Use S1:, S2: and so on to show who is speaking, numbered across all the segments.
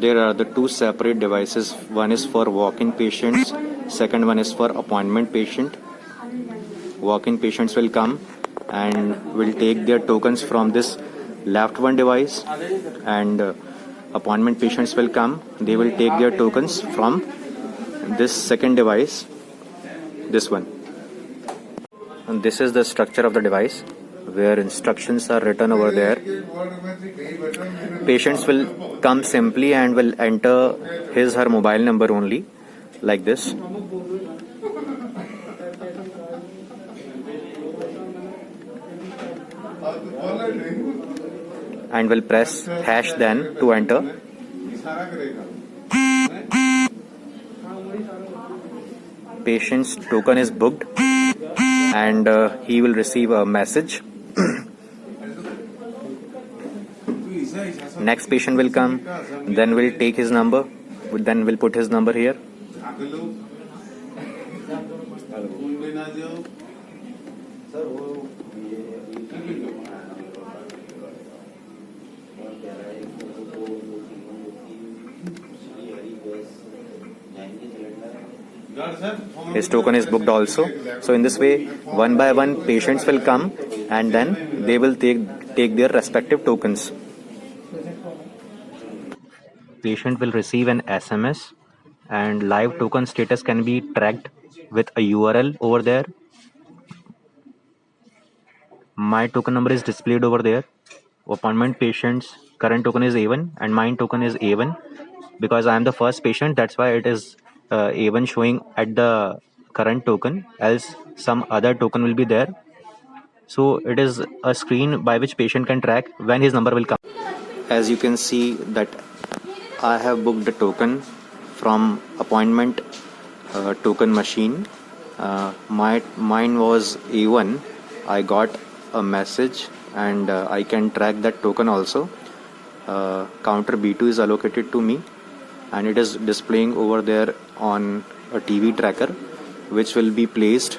S1: There are the two separate devices. One is for walk-in patients, second one is for appointment patient. Walk-in patients will come and will take their tokens from this left one device, and appointment patients will come, they will take their tokens from this second device, this one. And this is the structure of the device, where instructions are written over there. Patients will come simply and will enter his her mobile number only, like this. And will press hash then to enter. Patient's token is booked and he will receive a message. Next patient will come, then will take his number, then will put his number here. His token is booked also. So in this way, one by one patients will come and then they will take their respective tokens. Patient will receive an SMS and live token status can be tracked with a URL over there. My token number is displayed over there. Appointment patient's current token is A1 and mine token is A1. Because I am the first patient, that's why it is A1 showing at the current token, else some other token will be there. So it is a screen by which patient can track when his number will come. As you can see that I have booked the token from appointment token machine. Mine was A1. I got a message and I can track that token also. Counter B2 is allocated to me and it is displaying over there on a TV tracker, which will be placed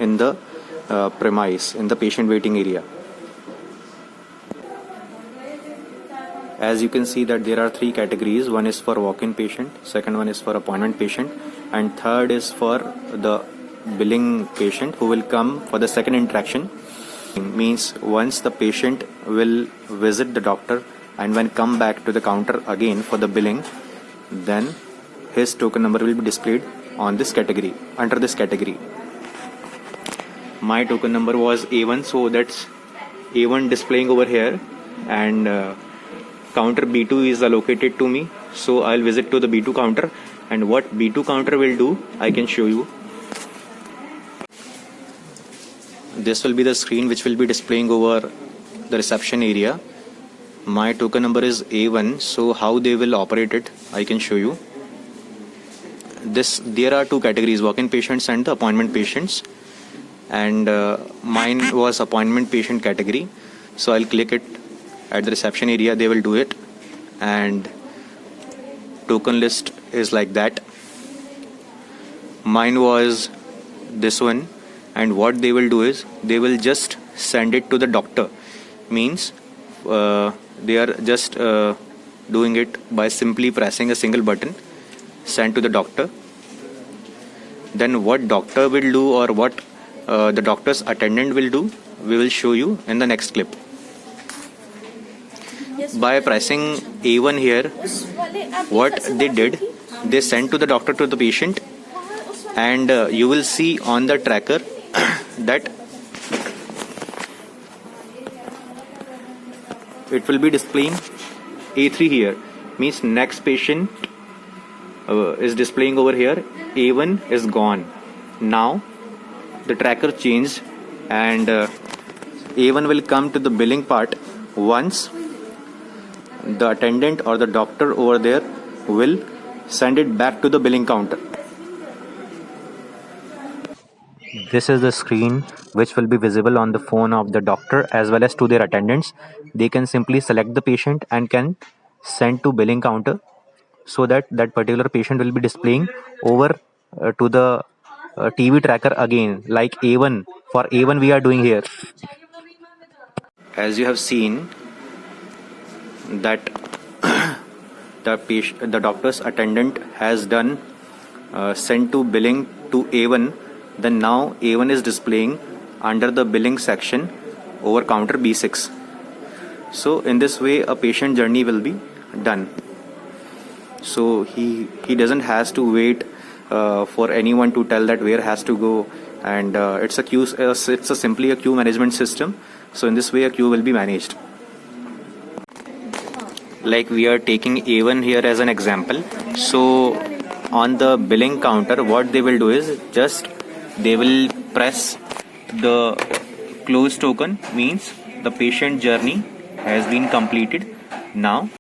S1: in the premise, in the patient waiting area. As you can see that there are three categories. One is for walk-in patient, second one is for appointment patient, and third is for the billing patient who will come for the second interaction. Means once the patient will visit the doctor and when come back to the counter again for the billing, then his token number will be displayed on this category, under this category. My token number was A1, so that's A1 displaying over here, and counter B2 is allocated to me, so I'll visit to the B2 counter, and what B2 counter will do, I can show you. This will be the screen which will be displaying over the reception area. My token number is A1, so how they will operate it, I can show you. There are two categories, walk-in patients and the appointment patients, and mine was appointment patient category, so I'll click it at the reception area. They will do it, and token list is like that. Mine was this one, and what they will do is they will just send it to the doctor. Means they are just doing it by simply pressing a single button, send to the doctor. Then what doctor will do or what the doctor's attendant will do, we will show you in the next clip. By pressing A1 here, what they did, they sent to the doctor to the patient, and you will see on the tracker that it will be displaying A3 here. Means next patient is displaying over here. A1 is gone. Now the tracker changed, and A1 will come to the billing part once the attendant or the doctor over there will send it back to the billing counter. This is the screen which will be visible on the phone of the doctor as well as to their attendants. They can simply select the patient and can send to billing counter, so that that particular patient will be displaying over to the TV tracker again, like A1. For A1 we are doing here. As you have seen, that the doctor's attendant has done sent to billing to A1, then now A1 is displaying under the billing section over counter B6. So in this way a patient journey will be done. So he doesn't has to wait for anyone to tell that where has to go, and it's a simply a queue management system. So in this way a queue will be managed. Like we are taking A1 here as an example. So on the billing counter, what they will do is just they will press the close token, means the patient journey has been completed. Now